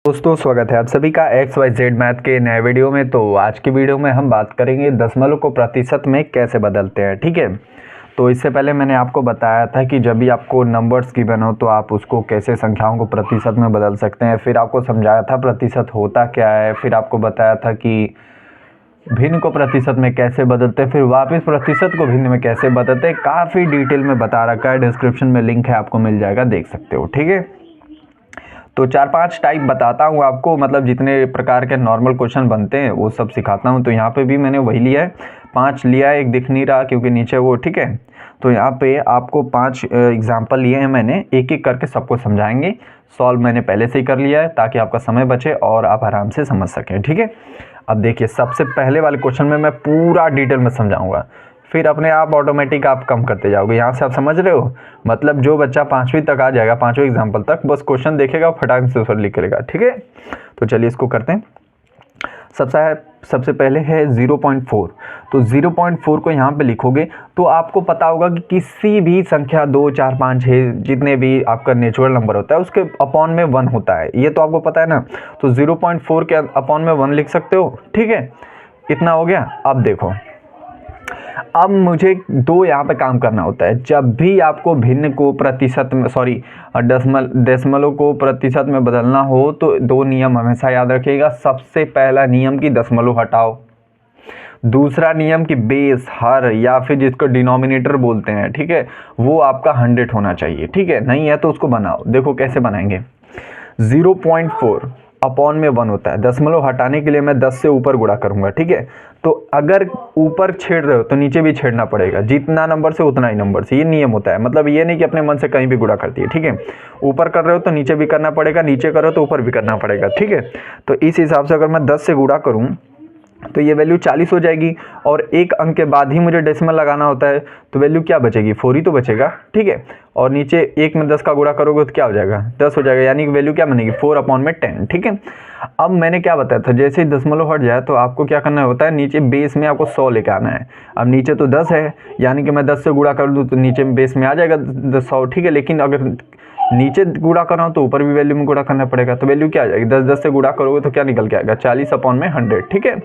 दोस्तों स्वागत है आप सभी का XYZ मैथ के नए वीडियो में। तो आज की वीडियो में हम बात करेंगे दशमलव को प्रतिशत में कैसे बदलते हैं। ठीक है, तो इससे पहले मैंने आपको बताया था कि जब भी आपको नंबर्स गिवन हो तो आप उसको कैसे संख्याओं को प्रतिशत में बदल सकते हैं। फिर आपको समझाया था प्रतिशत होता क्या है, फिर आपको बताया था कि भिन्न को प्रतिशत में कैसे बदलते हैं, फिर वापस प्रतिशत को भिन्न में कैसे बदलते हैं। काफ़ी डिटेल में बता रखा है, डिस्क्रिप्शन में लिंक है, आपको मिल जाएगा, देख सकते हो। ठीक है, तो 4-5 टाइप बताता हूँ आपको, मतलब जितने प्रकार के नॉर्मल क्वेश्चन बनते हैं वो सब सिखाता हूँ। तो यहाँ पे भी मैंने वही लिया है, 5 लिया है, एक दिख नहीं रहा क्योंकि नीचे वो। ठीक है, तो यहाँ पे आपको 5 एग्जाम्पल लिए हैं मैंने, एक एक करके सबको समझाएंगे। सॉल्व मैंने पहले से ही कर लिया है ताकि आपका समय बचे और आप आराम से समझ सकें। ठीक है, अब देखिए सबसे पहले वाले क्वेश्चन में मैं पूरा डिटेल में समझाऊंगा, फिर अपने आप ऑटोमेटिक आप कम करते जाओगे। यहाँ से आप समझ रहे हो, मतलब जो बच्चा 5वीं तक आ जाएगा, 5वें एग्जाम्पल तक, बस क्वेश्चन देखेगा फटाक से उस लिख लेगा। ठीक है, तो चलिए इसको करते हैं। सबसे पहले है 0.4। तो 0.4 को यहाँ पे लिखोगे तो आपको पता होगा कि किसी भी संख्या 2, 4, 5, 6 जितने भी आपका नेचुरल नंबर होता है उसके अपॉन में 1 होता है, ये तो आपको पता है ना। तो 0.4 के अपॉन में 1 लिख सकते हो। ठीक है, इतना हो गया। अब देखो, अब मुझे दो यहाँ पे काम करना होता है। जब भी आपको भिन्न को प्रतिशत में, दशमलव को प्रतिशत में बदलना हो तो दो नियम हमेशा याद रखिएगा। सबसे पहला नियम कि दशमलव हटाओ, दूसरा नियम कि बेस हर या फिर जिसको डिनोमिनेटर बोलते हैं, ठीक है, वो आपका 100 होना चाहिए। ठीक है, नहीं है तो उसको बनाओ। देखो कैसे बनाएंगे। 0.4 अपॉन में 1 होता है, दशमलव हटाने के लिए मैं 10 से ऊपर गुणा करूंगा। ठीक है, तो अगर ऊपर छेड़ रहे हो तो नीचे भी छेड़ना पड़ेगा, जितना नंबर से उतना ही नंबर से, ये नियम होता है। मतलब ये नहीं कि अपने मन से कहीं भी गुणा कर दिए। ठीक है, ऊपर कर रहे हो तो नीचे भी करना पड़ेगा, नीचे कर रहे हो तो ऊपर भी करना पड़ेगा। ठीक है, तो इस हिसाब से अगर मैं 10 से गुणा करूँ तो ये वैल्यू 40 हो जाएगी, और एक अंक के बाद ही मुझे डेसिमल लगाना होता है, तो वैल्यू क्या बचेगी, 4 ही तो बचेगा। ठीक है, और नीचे 1 में 10 का गुणा करोगे तो क्या हो जाएगा, 10 हो जाएगा, यानी कि वैल्यू क्या बनेगी, 4/10। ठीक है, अब मैंने क्या बताया था, जैसे ही दशमलव हट जाए तो आपको क्या करना होता है, नीचे बेस में आपको 100 लेके आना है। अब नीचे तो 10 है, यानी कि मैं 10 से गुणा कर दूँ तो नीचे बेस में आ जाएगा 100। ठीक है, लेकिन अगर नीचे गुणा कर रहा हूँ तो ऊपर भी वैल्यू में गुणा करना पड़ेगा, तो वैल्यू क्या आ जाएगी, 10 से गुणा करोगे तो क्या निकल के आएगा, 40/100। ठीक है,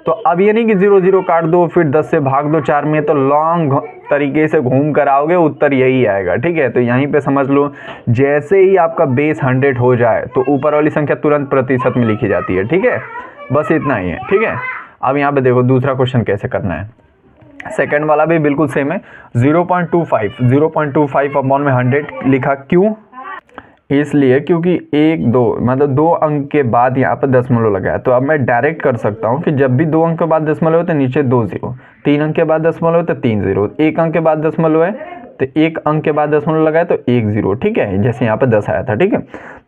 तो अब ये नहीं कि 0 0 काट दो फिर 10 से भाग दो 4 में, तो लॉन्ग तरीके से घूम कर आओगे, उत्तर यही आएगा। ठीक है, तो यहीं पे समझ लो, जैसे ही आपका बेस 100 हो जाए तो ऊपर वाली संख्या तुरंत प्रतिशत में लिखी जाती है। ठीक है, बस इतना ही है। ठीक है, अब यहाँ पे देखो दूसरा क्वेश्चन कैसे करना है। सेकंड वाला भी बिल्कुल सेम है, 0.25 अपॉन में 100 लिखा। क्यों, इसलिए क्योंकि 1 2 मतलब 2 अंक के बाद यहाँ पर दशमलव लगा है। तो अब मैं डायरेक्ट कर सकता हूँ कि जब भी 2 अंक के बाद दशमलव है तो नीचे 2 0, 3 अंक के बाद दशमलव है तो 3 0, 1 अंक के बाद दशमलव है तो 1 अंक के बाद दशमलव लगा है तो 1 0। ठीक है, जैसे यहाँ पे 10 आया था। ठीक है,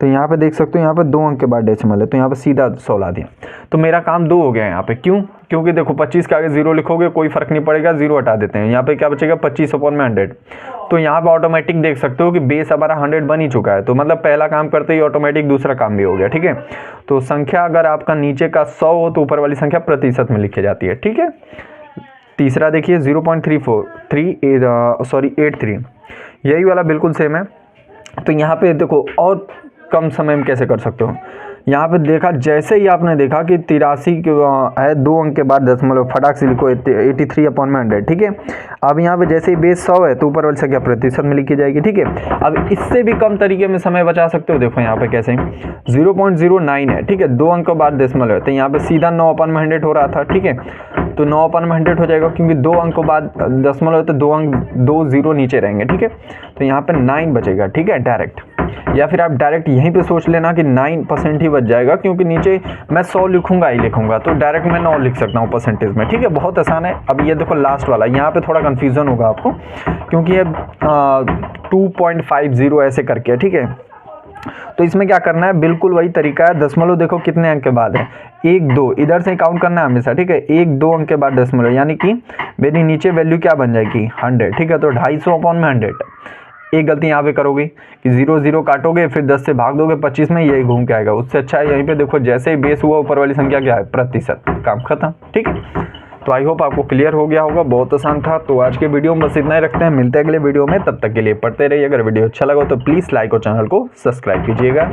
तो यहाँ पे देख सकते हो, यहाँ पे 2 अंक के बाद डेसिमल है तो यहाँ पे सीधा 16 दिया, तो मेरा काम 2 हो गया यहाँ पे। क्यों, क्योंकि देखो 25 के आगे 0 लिखोगे कोई फर्क नहीं पड़ेगा, 0 हटा देते हैं। यहाँ पे क्या बचेगा, 25/100। तो यहाँ पे ऑटोमेटिक देख सकते हो कि बेस हमारा 100 बन ही चुका है, तो मतलब पहला काम करते ही ऑटोमेटिक दूसरा काम भी हो गया। ठीक है, तो संख्या अगर आपका नीचे का 100 हो तो ऊपर वाली संख्या प्रतिशत में लिखी जाती है। ठीक है, तीसरा देखिए 0.83, यही वाला बिल्कुल सेम है। तो यहाँ पे देखो और कम समय में कैसे कर सकते हो। यहाँ पे देखा, जैसे ही आपने देखा कि 83 है, 2 अंक के बाद दशमलव, फटाक से लिखो 83/100। ठीक है, अब यहाँ पे जैसे ही बेस 100 है तो ऊपर वाली संख्या प्रतिशत में लिखी जाएगी। ठीक है, अब इससे भी कम तरीके में समय बचा सकते हो। देखो यहाँ पे कैसे, 0.09 है। ठीक है, 2 अंक के बाद दशमलव है तो यहाँ पे सीधा 9/100 हो रहा था। ठीक है, तो 9/100 हो जाएगा, क्योंकि 2 अंक के बाद दशमलव है तो 2 0 नीचे रहेंगे। ठीक है, तो यहाँ पे 9 बचेगा। ठीक है, डायरेक्ट, या फिर आप डायरेक्ट यहीं पे सोच लेना कि 9% ही बच जाएगा, क्योंकि नीचे मैं 100 लिखूंगा ही लिखूंगा, तो डायरेक्ट मैं 9 लिख सकता हूँ परसेंटेज में। ठीक है, बहुत आसान है। अब ये देखो लास्ट वाला, यहाँ पे थोड़ा कंफ्यूजन होगा आपको, क्योंकि ये 2.50 ऐसे करके है। ठीक है, तो इसमें क्या करना है, बिल्कुल वही तरीका है। दशमलव देखो कितने अंक के बाद है, 1 2, इधर से काउंट करना है हमेशा। ठीक है, 1 2 अंक के बाद दशमलव, यानी कि मेरी नीचे वैल्यू क्या बन जाएगी, 100। ठीक है, तो 250/100। एक गलती यहाँ पे करोगे कि 0 0 काटोगे फिर 10 से भाग दोगे 25 में, यही घूम के आएगा। उससे अच्छा है यहीं पे देखो, जैसे ही बेस हुआ ऊपर वाली संख्या क्या है, प्रतिशत, काम खत्म। ठीक है, तो आई होप आपको क्लियर हो गया होगा, बहुत आसान था। तो आज के वीडियो में बस इतना ही रखते हैं, मिलते हैं अगले वीडियो में, तब तक के लिए पढ़ते रहिए। अगर वीडियो अच्छा लगा तो प्लीज़ लाइक और चैनल को सब्सक्राइब कीजिएगा।